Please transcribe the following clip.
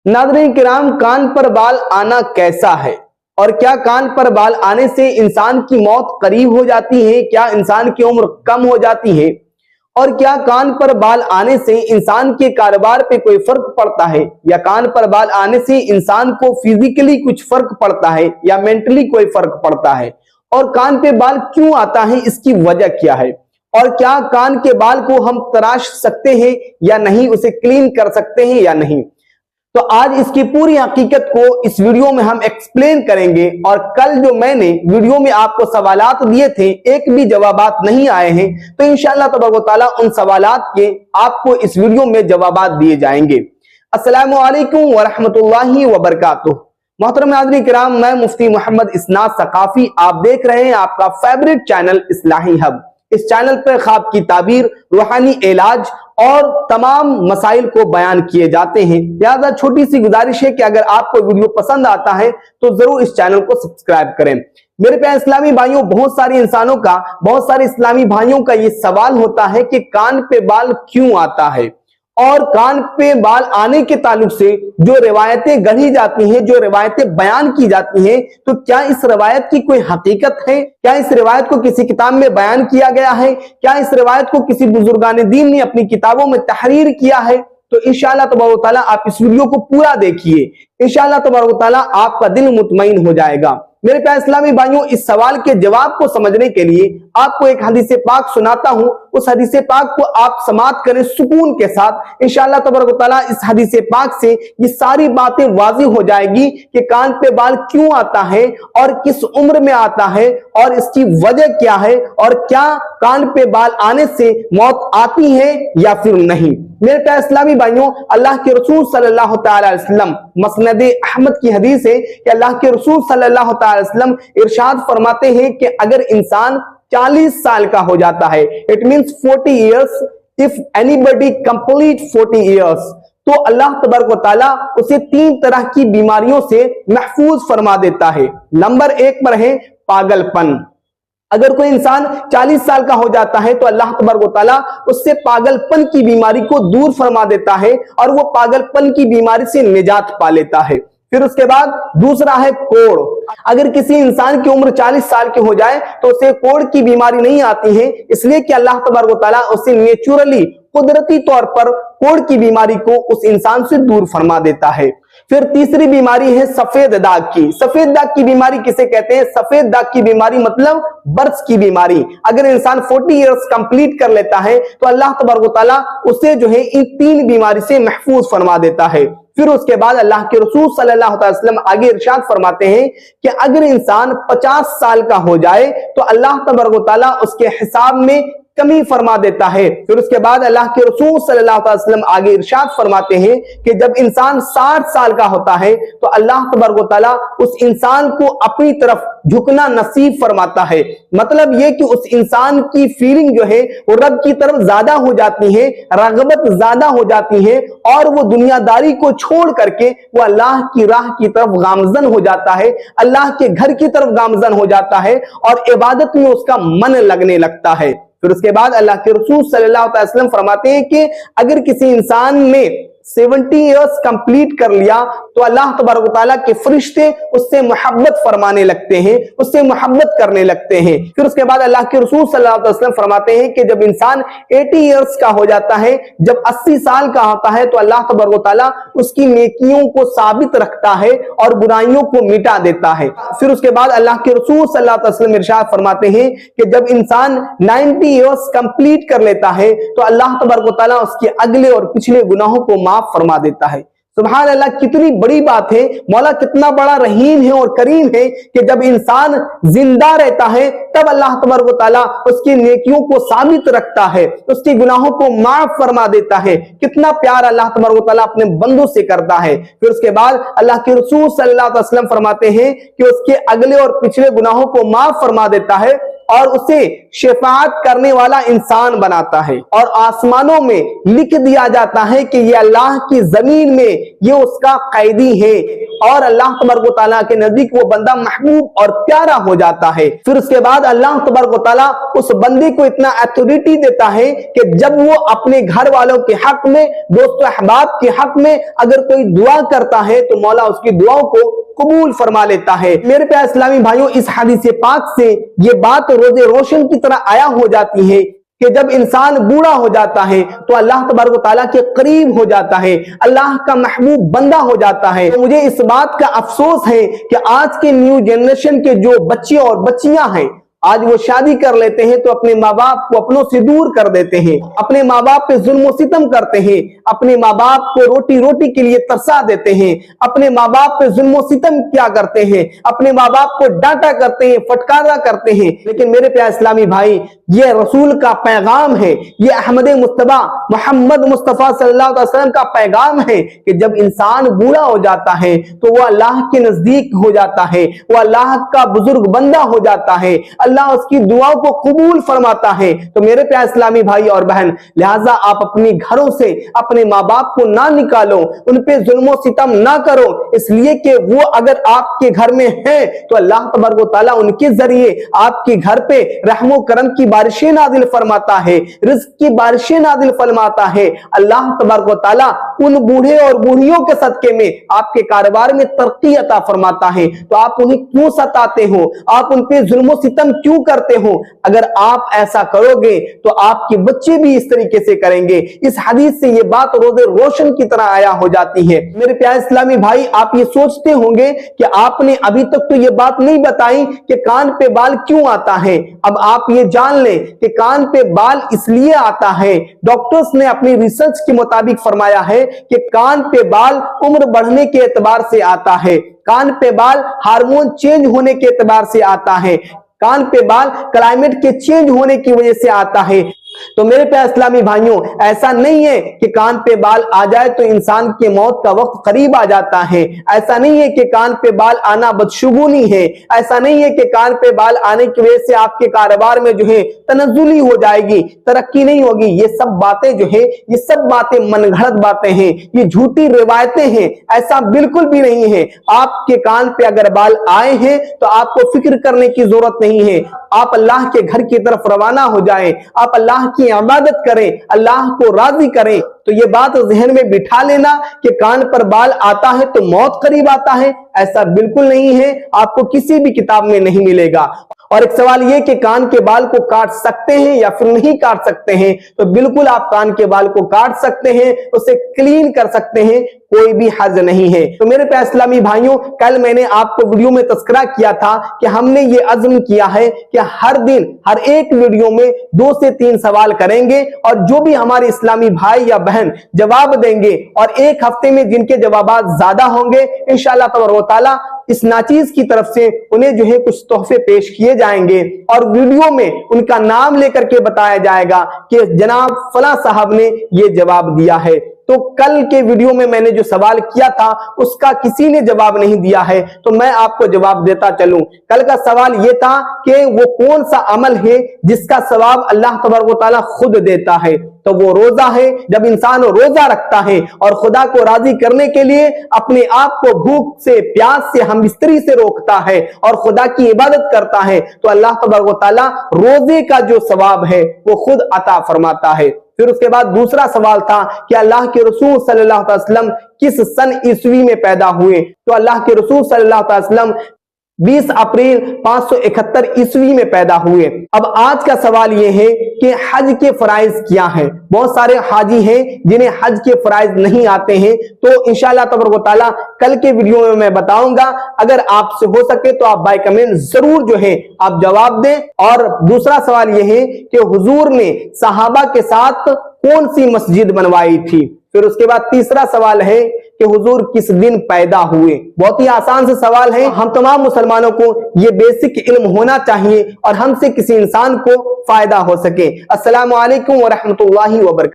नाज़रीन किराम, कान पर बाल आना कैसा है और क्या कान पर बाल आने से इंसान की मौत करीब हो जाती है? क्या इंसान की उम्र कम हो जाती है? और क्या कान पर बाल आने से इंसान के कारोबार पे कोई फर्क पड़ता है, या कान पर बाल आने से इंसान को फिजिकली कुछ फर्क पड़ता है या मेंटली कोई फर्क पड़ता है? और कान पे बाल क्यों आता है, इसकी वजह क्या है? और क्या कान के बाल को हम तराश सकते हैं या नहीं, उसे क्लीन कर सकते हैं या नहीं? तो आज इसकी पूरी हकीकत को इस वीडियो में हम एक्सप्लेन करेंगे। और कल जो मैंने वीडियो में आपको सवालात दिए थे, एक भी जवाबात नहीं आए हैं, तो इंशाअल्लाह तबारक तआला उन सवालात के आपको इस वीडियो में जवाबात दिए जाएंगे। अस्सलामु अलैकुम व रहमतुल्लाहि व बरकातुहू। मोहतरम नाज़रीन किराम, मैं मुफ्ती मोहम्मद इसनाद सकाफी, आप देख रहे हैं आपका फेवरेट चैनल इस्लाही हब। इस चैनल पर ख्वाब की ताबीर, रूहानी इलाज और तमाम मसाइल को बयान किए जाते हैं। लिहाजा छोटी सी गुजारिश है कि अगर आपको वीडियो पसंद आता है तो जरूर इस चैनल को सब्सक्राइब करें। मेरे प्यारे इस्लामी भाइयों, बहुत सारे इस्लामी भाइयों का ये सवाल होता है कि कान पे बाल क्यों आता है, और कान पे बाल आने के ताल्लुक से जो रिवायतें गढ़ी जाती हैं, जो रिवायतें बयान की जाती हैं, तो क्या इस रिवायत की कोई हकीकत है? क्या इस रिवायत को किसी किताब में बयान किया गया है? क्या इस रिवायत को किसी बुजुर्गान दीन ने अपनी किताबों में तहरीर किया है? तो इंशाअल्लाह तबारक तआला आप इस वीडियो को पूरा देखिए, इंशाअल्लाह तबारक तआला आपका दिल मुतमईन हो जाएगा। मेरे प्यारे इस्लामी भाइयों, इस सवाल के जवाब को समझने के लिए आपको एक हदीस पाक सुनाता हूं। उस हदीस पाक को आप समाअत करें सुकून के साथ। इंशाअल्लाह तबारक तआला इस हदीस पाक से ये सारी बातें वाज़िह हो जाएगी कि कान पे बाल क्यों आता है और किस उम्र में आता है और इसकी वजह क्या है, और क्या कान पे बाल आने से मौत आती है या फिर नहीं। मेरे प्यारे इस्लामी भाइयों, अल्लाह के रसूल सल्लल्लाहु तआला अलैहि वसल्लम, मसनद अहमद की हदीस है कि अल्लाह के रसूल सल्लल्लाहु तआला अलैहि वसल्लम इरशाद फरमाते हैं कि अगर इंसान 40 साल का हो जाता है, it means 40 years, if anybody complete 40 years, तो अल्लाह तबारक व तआला उसे 3 तरह की बीमारियों से महफूज फरमा देता है। नंबर 1 पर है पागलपन। अगर कोई इंसान 40 साल का हो जाता है तो अल्लाह तबारक व तआला उससे पागलपन की बीमारी को दूर फरमा देता है और वो पागलपन की बीमारी से निजात पा लेता है। फिर उसके बाद दूसरा है कोढ़। अगर किसी इंसान की उम्र 40 साल की हो जाए तो उसे कोढ़ की बीमारी नहीं आती है, इसलिए कि अल्लाह तबारक व तआला उसे नेचुरली, कुदरती तौर पर कोढ़ की बीमारी को उस इंसान से दूर फरमा देता है। फिर तीसरी बीमारी है सफेद दाग की। सफेद दाग की बीमारी किसे कहते हैं? सफेद दाग की बीमारी मतलब बर्स की बीमारी। अगर इंसान 40 इयर्स कंप्लीट कर लेता है तो अल्लाह तबारक व तआला उसे जो है इन 3 बीमारी से महफूज फरमा देता है। फिर उसके बाद अल्लाह के रसूल सल्लल्लाहु अलैहि वसल्लम आगे इरशाद फरमाते हैं कि अगर इंसान 50 साल का हो जाए तो अल्लाह तबारक व तआला उसके हिसाब में कमी फरमा देता है। फिर उसके बाद अल्लाह के रसूल सल्लल्लाहु अलैहि वसल्लम आगे इरशाद फरमाते हैं कि जब इंसान 60 साल का होता है तो अल्लाह तबारक व तआला उस इंसान को अपनी तरफ झुकना नसीब फरमाता है। मतलब ये कि उस इंसान की फीलिंग जो है वो रब की तरफ ज्यादा हो जाती है, रगबत ज्यादा हो जाती है, और वो दुनियादारी को छोड़ करके वो अल्लाह की राह की तरफ गामजन हो जाता है, अल्लाह के घर की तरफ गामजन हो जाता है और इबादत में उसका मन लगने लगता है। फिर उसके बाद अल्लाह के रसूल सल्लल्लाहु अलैहि वसल्लम फरमाते हैं कि अगर किसी इंसान ने 70 इयर्स कंप्लीट कर लिया तो अल्लाह तबारक व तआला के फरिश्ते उससे मोहब्बत फरमाने लगते हैं, उससे मोहब्बत करने लगते हैं। फिर उसके बाद अल्लाह के रसूल सल्लल्लाहु अलैहि वसल्लम फरमाते हैं कि जब इंसान 80 इयर्स का हो जाता है, जब 80 साल का होता है, तो अल्लाह तबारक व तआला उसकी नेकियों को साबित रखता है और बुराइयों को मिटा देता है। फिर उसके बाद अल्लाह के रसूल सल्लल्लाहु अलैहि वसल्लम इरशाद फरमाते हैं कि जब इंसान 90 इयर्स कंप्लीट कर लेता है तो अल्लाह तबारक व तआला उसके अगले और पिछले गुनाहों को माफ फरमा देता है। सुभान अल्लाह, कितनी बड़ी बात है। मौला कितना बड़ा रहीम है और करीम है कि जब इंसान जिंदा रहता है तब अल्लाह तबारक व तआला उसकी नेकियों को साबित रखता है, उसके गुनाहों को माफ फरमा देता है। कितना प्यार अल्लाह तबारक व तआला अपने बंदों से करता है। फिर उसके बाद अल्लाह के रसूल सल्लल्लाहु अलैहि वसल्लम फरमाते हैं कि उसके अगले और पिछले गुनाहों को माफ फरमा देता है اور اسے شفاعت کرنے والا انسان بناتا ہے، اور آسمانوں میں لکھ دیا جاتا ہے کہ یہ اللہ کی زمین میں یہ اس کا قیدی ہے، اور اللہ تبارک و تعالیٰ کے نزدیک وہ بندہ محبوب اور پیارا ہو جاتا ہے۔ پھر اس کے بعد اللہ تبارک و تعالیٰ اس بندے کو اتنا ایتھارٹی دیتا ہے کہ جب وہ اپنے گھر والوں کے حق میں، دوست و احباب کے حق میں اگر کوئی دعا کرتا ہے تو مولا اس کی دعاؤں کو قبول فرما لیتا ہے۔ میرے پیارے اسلامی بھائیوں، اس حدیث پاک سے یہ بات روز روشن کی طرح آیا ہو جاتی ہے کہ جب انسان بوڑھا ہو جاتا ہے تو اللہ تبارک و تعالیٰ کے قریب ہو جاتا ہے، اللہ کا محبوب بندہ ہو جاتا ہے۔ تو مجھے اس بات کا افسوس ہے کہ آج کے نیو جنریشن کے جو بچے اور بچیاں ہیں، آج وہ شادی کر لیتے ہیں تو اپنے ماں باپ کو اپنوں سے دور کر دیتے ہیں، اپنے ماں باپ پہ ظلم و ستم کرتے ہیں، اپنے ماں باپ کو روٹی کے لیے ترسا دیتے ہیں، اپنے ماں باپ پہ ظلم و ستم کیا کرتے ہیں، اپنے ماں باپ کو ڈانٹا کرتے ہیں، فٹکارا کرتے ہیں۔ لیکن میرے پیارے اسلامی بھائی، یہ رسول کا پیغام ہے، یہ احمد مصطفیٰ محمد مصطفیٰ صلی اللہ علیہ وسلم کا پیغام ہے کہ جب انسان بوڑھا ہو جاتا ہے تو وہ اللہ کے نزدیک ہو جاتا ہے، وہ اللہ کا بزرگ بندہ ہو جاتا ہے، اللہ اس کی دعاؤں کو قبول فرماتا ہے۔ تو میرے پیارے اسلامی بھائی اور بہن، لہٰذا آپ اپنی گھروں سے اپنے ماں باپ کو نہ نکالو، ان پہ ظلم و ستم نہ کرو، اس لیے کہ وہ اگر آپ کے گھر میں ہیں تو اللہ تبارک و تعالیٰ ان کے ذریعے آپ کے گھر پہ رحم و کرم کی بارشیں نازل فرماتا ہے، رزق کی بارشیں نازل فرماتا ہے۔ اللہ تبارک و تعالیٰ ان بوڑھے اور بوڑھیوں کے صدقے میں آپ کے کاروبار میں ترقی عطا فرماتا ہے۔ تو آپ انہیں کیوں ستاتے ہو؟ آپ ان پہ ظلم و ستم کیوں کرتے ہو؟ اگر آپ ایسا کرو گے تو آپ کے بچے بھی اس طریقے سے کریں گے۔ اس حدیث سے یہ بات روز روشن کی طرح آیا ہو جاتی ہے۔ میرے پیارے اسلامی بھائی، آپ یہ سوچتے ہوں گے کہ آپ نے ابھی تک تو یہ بات نہیں بتائی کہ کان پہ بال کیوں آتا ہے۔ اب آپ یہ جان لیں کہ کان پہ بال اس لیے آتا ہے، ڈاکٹرز نے اپنی ریسرچ کے مطابق فرمایا ہے کہ کان پہ بال عمر بڑھنے کے اعتبار سے آتا ہے، کان پہ بال ہارمون چینج ہونے کے اعتبار سے آتا ہے، کان پہ بال کلائمیٹ کے چینج ہونے کی وجہ سے آتا ہے۔ تو میرے پیارے اسلامی بھائیوں، ایسا نہیں ہے کہ کان پہ بال آ جائے تو انسان کے موت کا وقت قریب آ جاتا ہے، ایسا نہیں ہے کہ کان پہ بال آنا بدشگونی ہے، ایسا نہیں ہے کہ کان پہ بال آنے کی وجہ سے آپ کے کاروبار میں جو ہے تنزلی ہو جائے گی، ترقی نہیں ہوگی۔ یہ سب باتیں جو ہے، یہ سب باتیں من گھڑت باتیں ہیں، یہ جھوٹی روایتیں ہیں، ایسا بالکل بھی نہیں ہے۔ آپ کے کان پہ اگر بال آئے ہیں تو آپ کو فکر کرنے کی ضرورت نہیں ہے، آپ اللہ کے گھر کی طرف روانہ ہو جائیں، آپ اللہ کی عبادت کریں، اللہ کو راضی کریں۔ تو یہ بات ذہن میں بٹھا لینا کہ کان پر بال آتا ہے تو موت قریب آتا ہے، ایسا بالکل نہیں ہے، آپ کو کسی بھی کتاب میں نہیں ملے گا۔ اور ایک سوال یہ کہ کان کے بال کو کاٹ سکتے ہیں یا پھر نہیں کاٹ سکتے ہیں، تو بالکل آپ کان کے بال کو کاٹ سکتے ہیں، اسے کلین کر سکتے ہیں، کوئی بھی حرج نہیں ہے۔ تو میرے پیارے اسلامی بھائیوں، کل میں نے آپ کو ویڈیو میں تذکرہ کیا تھا کہ ہم نے یہ عزم کیا ہے کہ ہر دن ہر ایک ویڈیو میں 2 سے 3 سوال کریں گے، اور جو بھی ہمارے اسلامی بھائی یا بہن جواب دیں گے، اور ایک ہفتے میں جن کے جوابات زیادہ ہوں گے، انشاءاللہ تبارک و تعالیٰ اس ناچیز کی طرف سے انہیں جو ہے کچھ تحفے پیش کیے جائیں گے، اور ویڈیو میں ان کا نام لے کر کے بتایا جائے گا کہ جناب فلاں صاحب نے یہ جواب دیا ہے۔ تو کل کے ویڈیو میں نے جو سوال کیا تھا اس کا کسی نے جواب نہیں دیا ہے، تو میں آپ کو جواب دیتا چلوں۔ کل کا سوال یہ تھا کہ وہ کون سا عمل ہے جس کا ثواب اللہ تبارک و تعالیٰ خود دیتا ہے، تو وہ روزہ ہے۔ جب انسان روزہ رکھتا ہے اور خدا کو راضی کرنے کے لیے اپنے آپ کو بھوک سے، پیاس سے، ہم بستری سے روکتا ہے اور خدا کی عبادت کرتا ہے، تو اللہ تبارک و تعالیٰ روزے کا جو ثواب ہے وہ خود عطا فرماتا ہے۔ پھر اس کے بعد دوسرا سوال تھا کہ اللہ کے رسول صلی اللہ علیہ وسلم کس سن عیسوی میں پیدا ہوئے، تو اللہ کے رسول صلی اللہ علیہ وسلم 20 اپریل 571 عیسوی میں پیدا ہوئے۔ اب آج کا سوال یہ ہے کہ حج کے فرائض کیا ہیں؟ بہت سارے حاجی ہیں جنہیں حج کے فرائض نہیں آتے ہیں، تو انشاءاللہ تبارک و تعالیٰ کل کے ویڈیو میں بتاؤں گا۔ اگر آپ سے ہو سکے تو آپ بائی کمنٹ ضرور جو ہے آپ جواب دیں۔ اور دوسرا سوال یہ ہے کہ حضور نے صحابہ کے ساتھ کون سی مسجد بنوائی تھی؟ پھر اس کے بعد تیسرا سوال ہے کہ حضور کس دن پیدا ہوئے؟ بہت ہی آسان سے سوال ہے، ہم تمام مسلمانوں کو یہ بیسک علم ہونا چاہیے اور ہم سے کسی انسان کو فائدہ ہو سکے۔ السلام علیکم ورحمۃ اللہ وبرکاتہ۔